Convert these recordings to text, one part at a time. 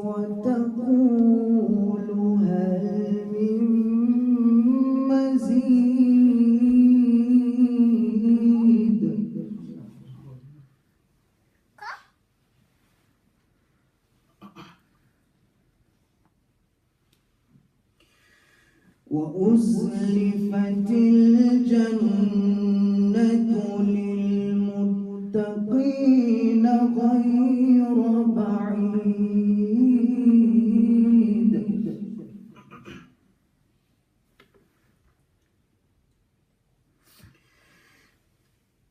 وتقول هل من مزيد. وأزلفت الجنة للمتقين غير بعيد.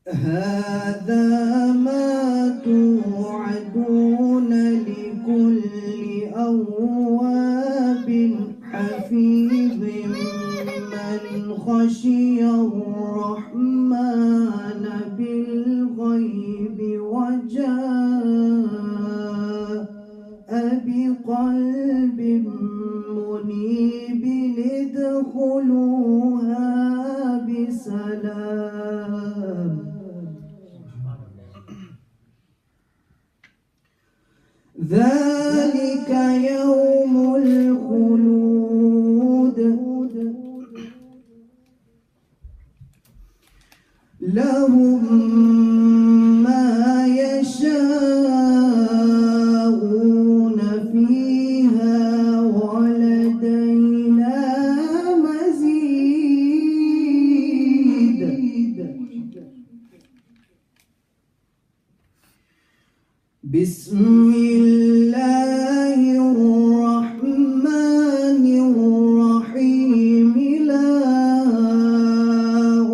هذا ما توعدون لكل أواب حفيظ من خشي الرحمن بالغيب وجاء بقلب منيب ادخلوها بسلام. ذلك يوم الخلود لهم ما يشاءون فيها ولدينا مزيد. بسم الله الرحمن الرحيم. لا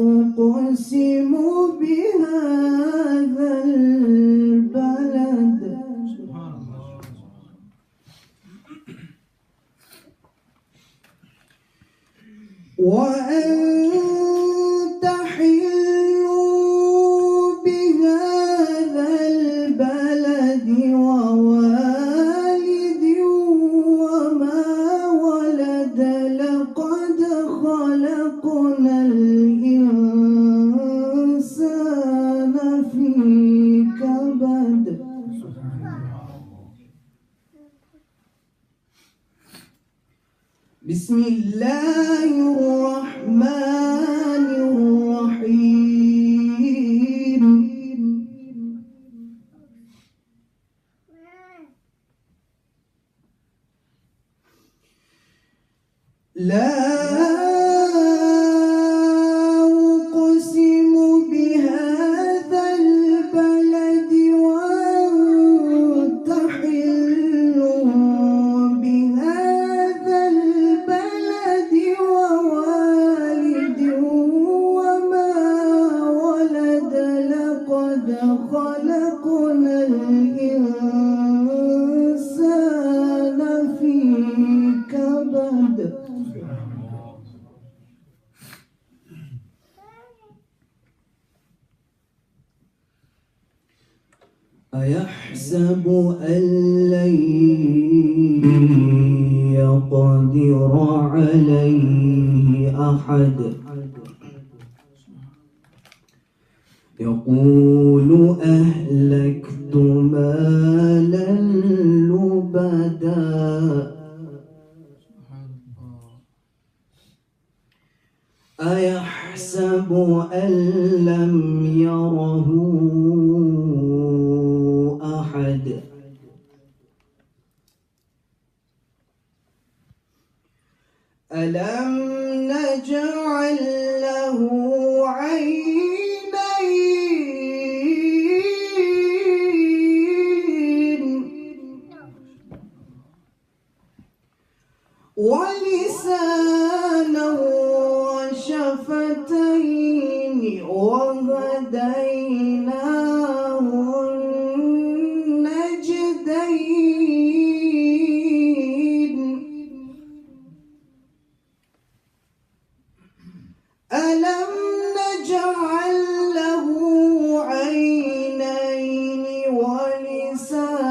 أقسم بهذا البلد وأنت حل بهذا البلد ووالد وما ولد. لقد خلقنا الإنسان في كبد. بسم الله الرحمن الرحيم. لا أقسم بهذا البلد وأنت حل بهذا البلد ووالد وما ولد. لقد خلقنا الإنسان في كبد. أيحسب أن لن يقدر عليه أحد. يقول أهلكت مالا لبدا. أيحسب أن لم يره أحد. ألم نجعل له عينين ولسانا وشفتين وهديناه النجدين. ألم نجعل له عينين ولسانا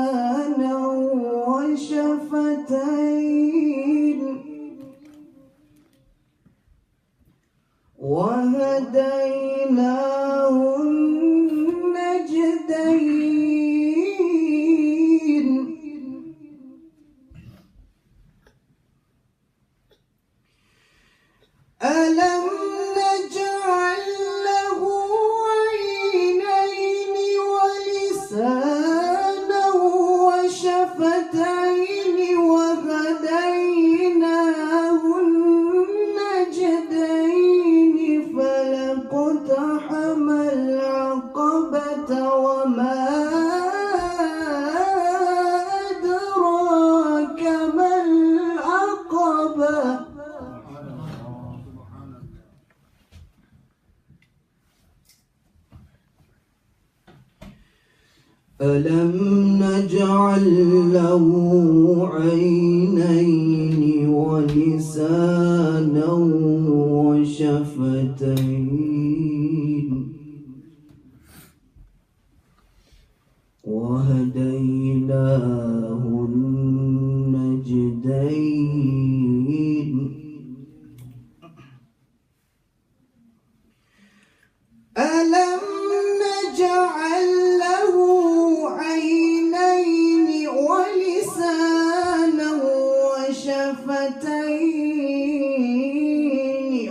وشفتين وهديناه النجدين. ألم نجعل له عينين ولسانا وشفتين وهديناه النجدين ألم نجعل له عينين ولسانا وشفتين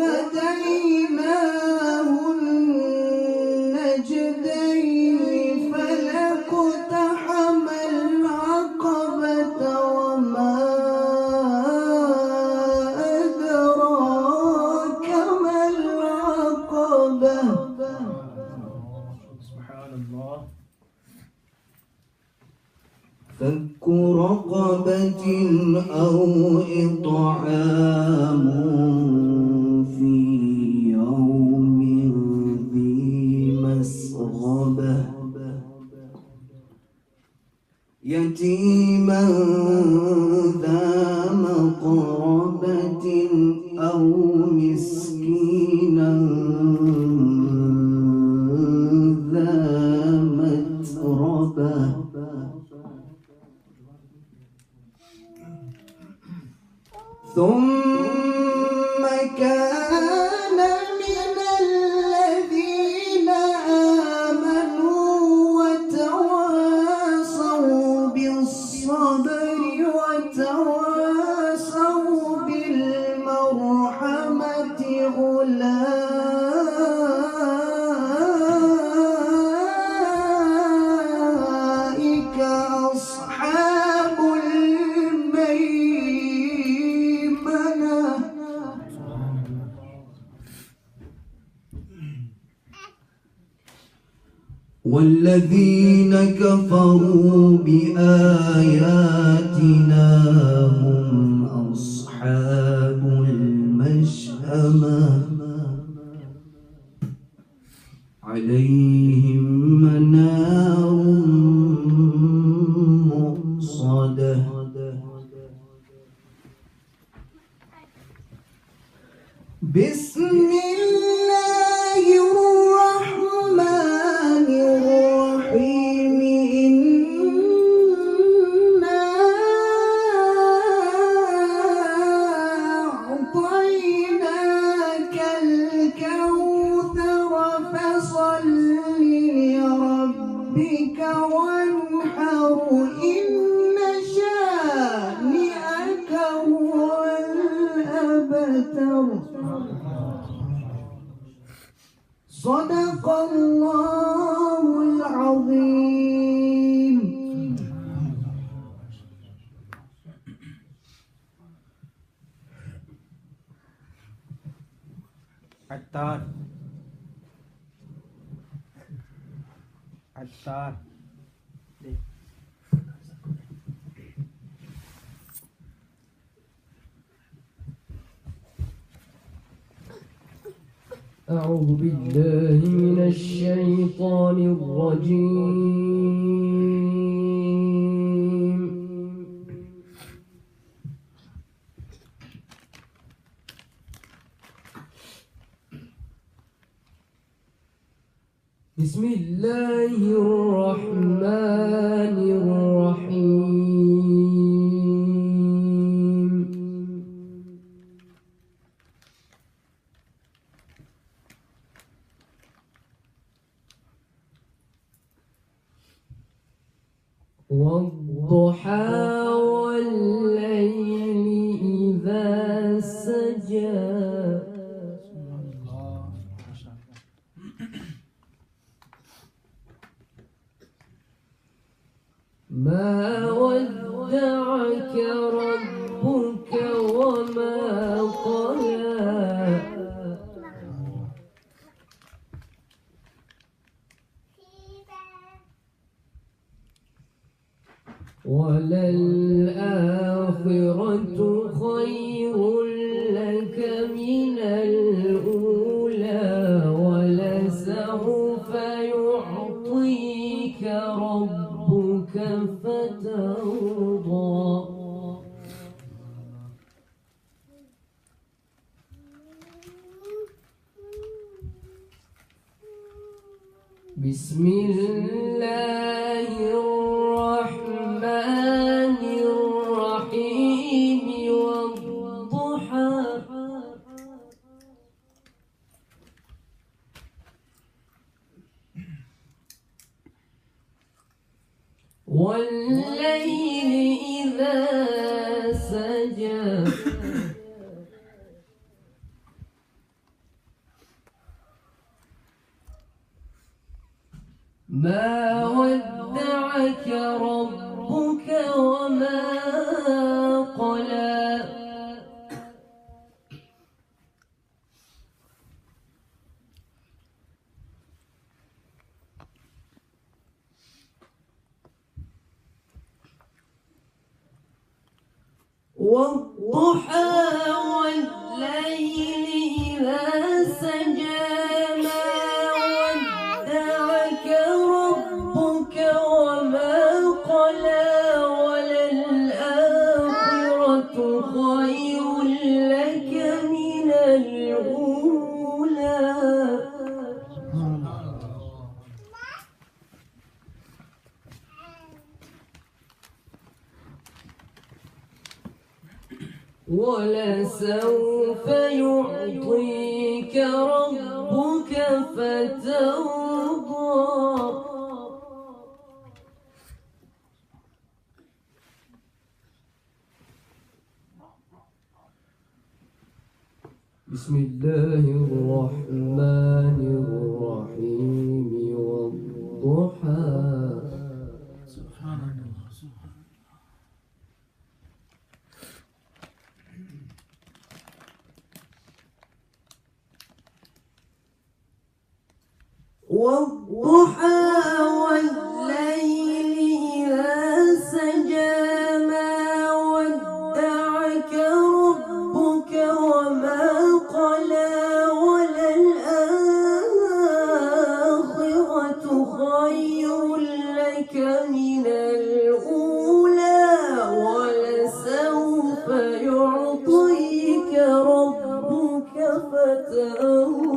وهديناه النجدين فلاقتحم العقبة وما أدراك ما العقبة سبحان الله. فك رقبة أو إطعام في يوم ذي مسغبة يتيما ذا مقربة أو مسكينا ذا متربة ثم كان من الذين آمنوا وتواصوا بالصبر وتواصوا بالمرحمة أولئك أصحاب الميمنة والذين كفروا بآياتنا هم أصحاب المشأمة عليهم نار مؤصدة بسم الله الرحمن الرحيم إنا أعطيناك الكوثر فصل لربك وانحر إن شانئك هو الأبتر صدق الله العظيم. عطار عطار أعوذ بالله من الشيطان الرجيم. بسم الله الرحمن الرحيم. والضحى والليل إذا سجى ما ودعك ربك وما قلى وللآخرة خير لك من الأولى ولسوف يعطيك ربك بسم الله الرحمن الرحيم والضحى والليل إذا سجى ما ودعك ربك وما قلى والضحى والليل إذا سجى ما ودعك ربك وما قلى وللآخرة خير لك من الأولى ولسوف يعطيك ربك فترضى بسم الله الرحمن الرحيم والضحى سبحان الله والضحى والليل إذا سجى ما ودعك ربك وما قلى وللآخرة خير لك من الأولى ولسوف يعطيك ربك فترضى